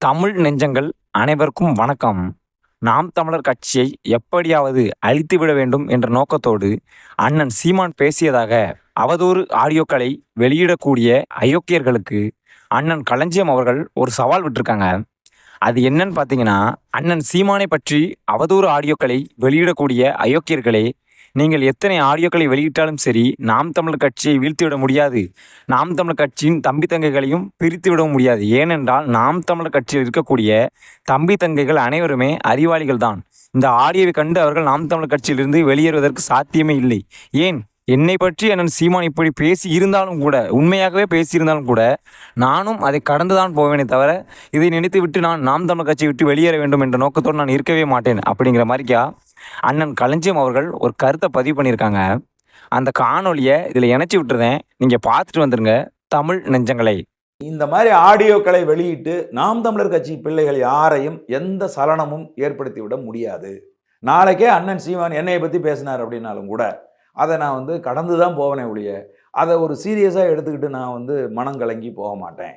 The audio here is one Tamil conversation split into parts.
தமிழ் நெஞ்சங்கள் அனைவருக்கும் வணக்கம். நாம் தமிழர் கட்சியை எப்படியாவது அழித்துவிட வேண்டும் என்ற நோக்கத்தோடு அண்ணன் சீமான் பேசியதாக அவதூறு ஆடியோக்களை வெளியிடக்கூடிய அயோக்கியர்களுக்கு அண்ணன் களஞ்சியம் அவர்கள் ஒரு சவால் விட்டிருக்காங்க. அது என்னன்னு பார்த்தீங்கன்னா, அண்ணன் சீமானை பற்றி அவதூறு ஆடியோக்களை வெளியிடக்கூடிய அயோக்கியர்களே, நீங்கள் எத்தனை ஆடியோக்களை வெளியிட்டாலும் சரி, நாம் தமிழர் கட்சியை வீழ்த்திவிட முடியாது. நாம் தமிழர் கட்சியின் தம்பி தங்கைகளையும் பிரித்து விடவும் முடியாது. ஏனென்றால் நாம் தமிழர் கட்சியில் இருக்கக்கூடிய தம்பி தங்கைகள் அனைவருமே அறிவாளிகள் தான். இந்த ஆடியோவை கண்டு அவர்கள் நாம் தமிழர் கட்சியிலிருந்து வெளியேறுவதற்கு சாத்தியமே இல்லை. ஏன், என்னை பற்றி அண்ணன் சீமான் இப்படி பேசி இருந்தாலும் கூட, உண்மையாகவே பேசியிருந்தாலும் கூட, நானும் அதை கடந்துதான் போவேனே தவிர, இதை நினைத்து விட்டு நான் நாம் தமிழர் கட்சியை விட்டு வெளியேற வேண்டும் என்ற நோக்கத்தோடு நான் இருக்கவே மாட்டேன் அப்படிங்கிற மாதிரிக்கா அண்ணன் களஞ்சியம் அவர்கள் ஒரு கருத்தை பதிவு பண்ணியிருக்காங்க. அந்த காணொலியை இதில் இணைச்சி விட்டுருந்தேன், நீங்கள் பார்த்துட்டு வந்துருங்க தமிழ் நெஞ்சங்களை. இந்த மாதிரி ஆடியோக்களை வெளியிட்டு நாம் தமிழர் கட்சி பிள்ளைகள் யாரையும் எந்த சலனமும் ஏற்படுத்தி விட முடியாது. நாளைக்கே அண்ணன் சீமான் என்னையை பற்றி பேசினார் அப்படின்னாலும் கூட அதை நான் கடந்து தான் போவனே ஒழிய அதை ஒரு சீரியஸாக எடுத்துக்கிட்டு நான் மனம் கலங்கி போக மாட்டேன்.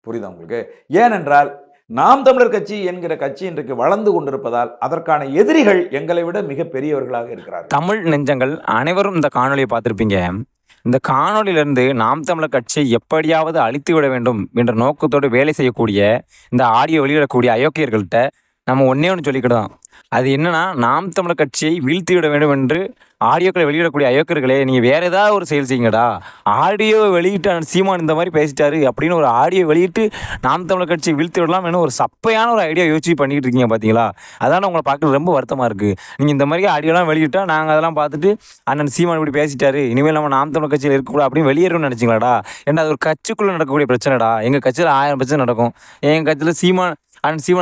புரியுதா உங்களுக்கு? ஏனென்றால் நாம் தமிழர் கட்சி என்கிற கட்சி இன்றைக்கு வளர்ந்து கொண்டிருப்பதால் அதற்கான எதிரிகள் எங்களை விட மிக பெரியவர்களாக இருக்கிறார்கள். தமிழ் நெஞ்சங்கள் அனைவரும் இந்த காணொலியை பார்த்துருப்பீங்க. இந்த காணொலியிலிருந்து நாம் தமிழர் கட்சியை எப்படியாவது அழித்து விட வேண்டும் என்ற நோக்கத்தோடு வேலை செய்யக்கூடிய இந்த ஆடியோ வெளியிடக்கூடிய அயோக்கியர்கள்ட்ட நம்ம ஒன்றே ஒன்று சொல்லிக்கிட்டோம். அது என்னன்னா, நாம் தமிழர் கட்சியை வீழ்த்தி விட வேண்டும் என்று ஆடியோக்களை வெளியிடக்கூடிய அயோக்கியர்களே, நீங்கள் வேறு ஏதாவது ஒரு செயல் செய்யுங்கடா. ஆடியோ வெளியிட்டு சீமான் இந்த மாதிரி பேசிட்டாரு அப்படின்னு ஒரு ஆடியோ வெளியிட்டு நாம் தமிழர் கட்சியை வீழ்த்தி விடலாம் என்ன ஒரு சப்பையான ஒரு ஐடியா யோசிச்சு பண்ணிக்கிட்டு இருக்கீங்க பார்த்தீங்களா? அதான் உங்களை பார்க்குறது ரொம்ப வருத்தமாக இருக்குது. நீங்கள் இந்த மாதிரி ஆடியோலாம் வெளியிட்டால் நாங்கள் அதெல்லாம் பார்த்துட்டு அண்ணன் சீமான் இப்படி பேசிட்டாரு, இனிமேல் நம்ம நாம் தமிழர் கட்சியில் இருக்கக்கூடாது அப்படின்னு வெளியேறணும்னு நினச்சிங்களாடா? ஏன்னா அது ஒரு கட்சிக்குள்ளே நடக்கக்கூடிய பிரச்சனைடா. எங்கள் கட்சியில் 1000 பிரச்சனை நடக்கும். எங்கள் கட்சியில் சீமான்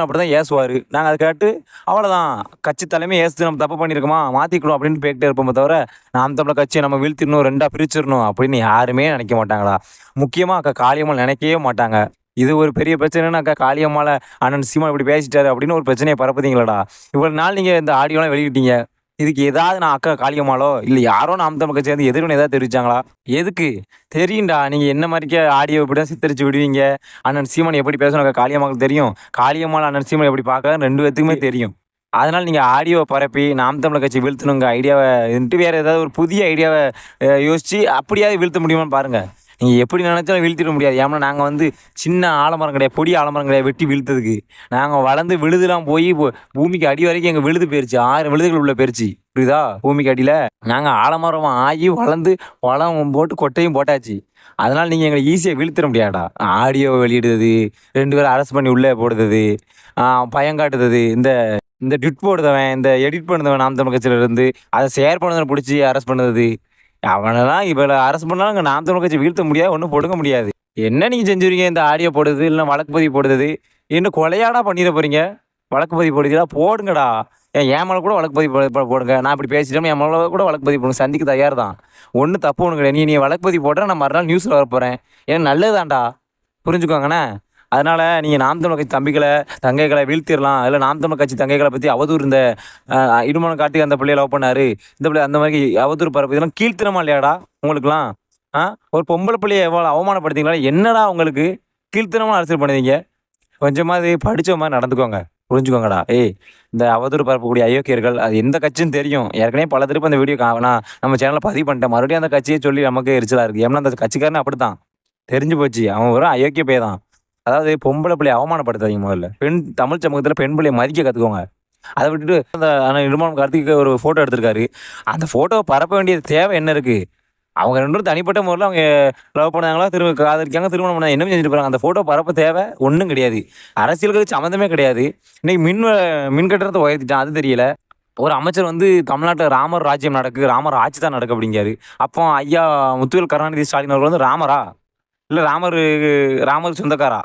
அப்படி தான் ஏசுவார். நாங்கள் அதை கேட்டு அவ்வளோதான், கட்சி தலைமை ஏசு நம்ம தப்பு பண்ணியிருக்கோமா, மாற்றிக்கணும் அப்படின்னு போய்கிட்டே இருப்போமே தவிர நாம் தமிழர் கட்சியை நம்ம வீழ்த்திடணும், 2ஆக பிரிச்சிடணும் அப்படின்னு யாருமே நினைக்க மாட்டாங்களா? முக்கியமாக அக்கா காளியம்மாள் நினைக்கவே மாட்டாங்க. இது ஒரு பெரிய பிரச்சனைன்னா, அக்கா காளியம்மாளை அண்ணன் சீமான் இப்படி பேசிட்டாரு அப்படின்னு ஒரு பிரச்சனையை பரப்புதீங்களாடா? இவ்வளோ நாள் நீங்கள் இந்த ஆடியோலாம் வெளியிட்டீங்க, இதுக்கு ஏதாவது நான் அக்கா காளியம்மாளோ இல்லை யாரோ நாம் தமிழர் கட்சி வந்து எதிர்வினை ஏதாவது தெரிவிச்சாங்களா? எதுக்கு தெரியும்டா. நீங்கள் என்ன மாதிரிக்கே ஆடியோ இப்படி தான் சித்தரித்து விடுவீங்க. அண்ணன் சீமான் எப்படி பேசணும் அக்கா காளியம்மாவுக்கு தெரியும், காளியம்மாள் அண்ணன் சீமான் எப்படி பார்க்க 2 பேத்துக்குமே தெரியும். அதனால் நீங்கள் ஆடியோவை பரப்பி நாம் தமிழர் கட்சி வீழ்த்தணுங்க ஐடியாவை வந்துட்டு வேறு ஏதாவது ஒரு புதிய ஐடியாவை யோசித்து அப்படியாவது வீழ்த்த முடியுமான்னு பாருங்கள். நீங்கள் எப்படி நினச்சாலும் வீழ்த்திட முடியாது. ஏன்னா நாங்கள் சின்ன ஆலமரம் கிடையாது, பொடி ஆலமரம் கிடையாது வெட்டி வீழ்த்ததுக்கு. நாங்கள் வளர்ந்து விழுதுலாம் போய் பூமிக்கு அடி வரைக்கும் எங்கள் விழுது போயிருச்சு, 1000 விழுதுகள் உள்ள போயிருச்சு. புரியுதா? பூமிக்கு அடியில் நாங்கள் ஆலமரம் ஆகி வளர்ந்து பழம் போட்டு கொட்டையும் போட்டாச்சு. அதனால் நீங்கள் எங்களை ஈஸியாக வீழ்த்திட முடியாடா. ஆடியோ வெளியிடுறது, 2 பேரை அரெஸ்ட் பண்ணி உள்ளே போடுறது, பயங்காட்டுறது, இந்த ட்விட் போடுறவன், இந்த எடிட் பண்ணுறவன் நாம் தமிழர் கட்சியில் இருந்து அதை ஷேர் பண்ணுறதை பிடிச்சி அரெஸ்ட் பண்ணுறது, அவனெல்லாம் இவளை அரசு பண்ணாலும் இங்கே நாம் தமிழர் கட்சி வீழ்த்த முடியாது, ஒன்றும் கொடுக்க முடியாது. என்ன நீங்கள் செஞ்சுருவீங்க? இந்த ஆடியோ போடுறது இல்லைன்னா வழக்கு பதிவு போடுறது, இன்னும் கொலையாடா பண்ணிட போகிறீங்க? வழக்கு பதிவு போடுறீங்களா? போடுங்கடா. என் மேலே கூட வழக்கு பதிவு போடுங்க. நான் இப்படி பேசிட்டோம், என் மேலே கூட வழக்கு பதிவு போடுங்க. சந்திக்க தயார் தான், ஒன்றும் தப்பு ஒன்று கிடையாது. நீ வழக்கு பதிவு போடுற, நான் மறுநாள் நியூஸில் வரப்போகிறேன். ஏன்னா நல்லதுதான்டா, புரிஞ்சுக்கோங்கண்ணே. அதனால் நீங்கள் நாம் தமிழர் கட்சி தம்பிகளை தங்கைகளை வீழ்த்திடலாம், இல்லை நாம் தமிழர் கட்சி தங்கைகளை பற்றி அவதூறு, இந்த இடுமனம் காட்டி அந்த பிள்ளையை லவ் பண்ணார், இந்த பிள்ளை அந்த மாதிரி அவதூறு பரப்பு, இதெல்லாம் கீழ்த்திரமா இல்லையாடா உங்களுக்குலாம்? ஒரு பொம்பளை பிள்ளையை எவ்வளோ அவமானப்படுத்திங்களா? என்னடா உங்களுக்கு கீழ்த்திரமாக அரசியல் பண்ணுவீங்க? கொஞ்சமாவது படித்த மாதிரி நடந்துக்கோங்க, புரிஞ்சுக்கோங்கடா. இந்த அவதூறு பரப்பக்கூடிய அயோக்கியர்கள் அது எந்த கட்சின்னு தெரியும். ஏற்கனவே பல திருப்பி அந்த வீடியோ நான் நம்ம சேனலில் பதிவு பண்ணிட்டேன். மறுபடியும் அந்த கட்சியை சொல்லி நமக்கு எரிச்சலாக இருக்குது. ஏன்னா அந்த கட்சிக்காரனே அப்படி தான் தெரிஞ்சு போச்சு, அவன் ஒரு அயோக்கிய பையன் தான். அதாவது பொம்பளை பிள்ளையை அவமானப்படுத்தாதீங்க. முதல்ல தமிழ் சமூகத்தில் பெண் பிள்ளையை மதிக்க கற்றுக்கோங்க. அதை விட்டுட்டு அந்த நிர்மலம் கார்த்திக்கு ஒரு ஃபோட்டோ எடுத்திருக்காரு. அந்த ஃபோட்டோவை பரப்ப வேண்டிய தேவை என்ன இருக்குது? அவங்க 2 பேரும் தனிப்பட்ட முறையில் அவங்க லவ் பண்ணாங்களா, காதலிக்காங்க, திருமணம் பண்ணாங்க, என்ன செஞ்சுட்டு போகிறாங்க? அந்த ஃபோட்டோ பரப்ப தேவை ஒன்றும் கிடையாது. அரசியலுக்கு சம்மந்தமே கிடையாது. இன்றைக்கி மின் கட்டணத்தை உயர்த்திட்டான், அது தெரியல. ஒரு அமைச்சர் தமிழ்நாட்டில் ராமர் ராஜ்யம் நடக்கு, ராமர் ஆட்சி தான் நடக்கு அப்படிங்காரு. அப்போ ஐயா முத்துவேல் கருணாநிதி ஸ்டாலின் அவர்கள் ராமரா இல்லை ராமர் சொந்தக்காரா?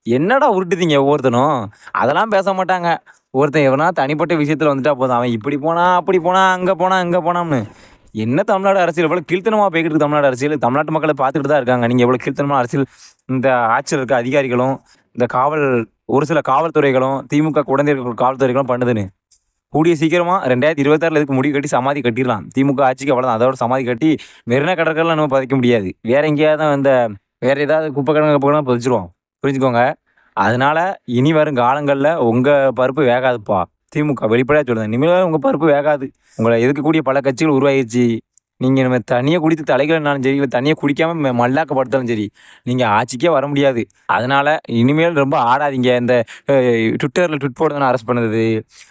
என்னடா உருட்டுதீங்க ஒவ்வொருத்தனும்? அதெல்லாம் பேச மாட்டாங்க. ஒருத்தன் எவனா தனிப்பட்ட விஷயத்தில் வந்துட்டா போதும், அவன் இப்படி போனா அப்படி போனா அங்கே போனான்னு. என்ன தமிழ்நாடு அரசியல் எவ்வளோ கீழ்த்தனமாக போய்கிட்டு இருக்கு? தமிழ்நாடு அரசியல் தமிழ்நாட்டு மக்களை பார்த்துக்கிட்டு தான் இருக்காங்க. நீங்கள் எவ்வளோ கீழ்த்தனமான அரசியல் இந்த ஆட்சியில் இருக்க அதிகாரிகளும், இந்த ஒரு சில காவல்துறைகளும், திமுக உடனே இருக்கிற காவல்துறைகளும் பண்ணுதுன்னு. கூடிய சீக்கிரமாக 2026 இதுக்கு முடிவு கட்டி சமாதி கட்டிடலாம். திமுக ஆட்சிக்கு அவ்வளோதான். அதோட சமாதி கட்டி மெரினா கடற்கரைலாம் நம்ம பதிக்க முடியாது. வேற எங்கேயாவது வேறு ஏதாவது குப்பை கிடங்கு பதிச்சிருவோம், புரிஞ்சுக்கோங்க. அதனால இனி வரும் காலங்கள்ல உங்க பருப்பு வேகாதுப்பா. திமுக வெளிப்படையா சொல்லுது. இனிமேல் உங்க பருப்பு வேகாது. உங்கள எதிர்க்கக்கூடிய பல கட்சிகள் உருவாகிருச்சு. நீங்க நம்ம தண்ணிய குடித்து தலைகள்னாலும் சரி, இல்ல தண்ணிய குடிக்காம மல்லாக்க படுத்தாலும் சரி, நீங்க ஆட்சிக்கே வர முடியாது. அதனால இனிமேல் ரொம்ப ஆடாதீங்க. இந்த அ ட்விட்டர்ல ட்வீட் போடுறதுனா அரெஸ்ட் பண்ணுது.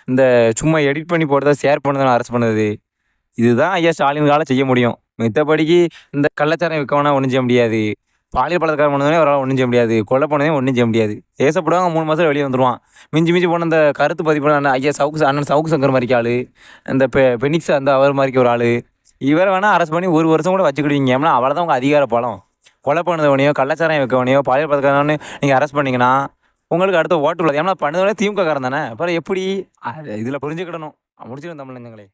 இந்த சும்மா எடிட் பண்ணி போடுறத ஷேர் பண்ணதுனா அரெஸ்ட் பண்ணுது. இதுதான் ஐயா ஸ்டாலினால செய்ய முடியும். மித்தபடிக்கு இந்த கள்ளச்சாராயம் விற்கவனா ஒண்ணும் செய்ய முடியாது. பாலியல் பலாத்காரம் பண்ணவனே அவரால ஒண்ணும் செய்ய முடியாது. கொலை பண்ணவனே ஒண்ணும் செய்ய முடியாது. தேசப்படுவாங்க 3 மாசத்துல வெளிய வந்துருவான். மிஞ்சி மிஞ்சி போனா இந்த கருத்து பதிவு பண்ண ஐயா அண்ணன் சவுக்கு சங்கர் மாரிக்க ஆளு. இந்த பெனிக்ஸ் அந்த அவர் மாரிக்க ஒரு ஆளு. இவர வேணா அரெஸ்ட் பண்ணி 1 வருஷம் கூட வச்சுக்கிடுவீங்க. ஏன்னா அவ்வளவுதான் உங்க அதிகார பலம். கொலை பண்ணதவனையோ, கள்ளச்சாராயம் விற்கவனையோ, பாலியல் பலாத்காரம்னு நீங்க அரெஸ்ட் பண்ணீங்கன்னா, உங்களுக்கு அடுத்த ஓட்டு விழாது. ஏன்னா பண்ணதவனே திமுக காரன் தானே. அப்புறம் எப்படி? இதுல புரிஞ்சுக்கிடணும். முடிச்சுக்கணும் தமிழ் நெஞ்சங்களே.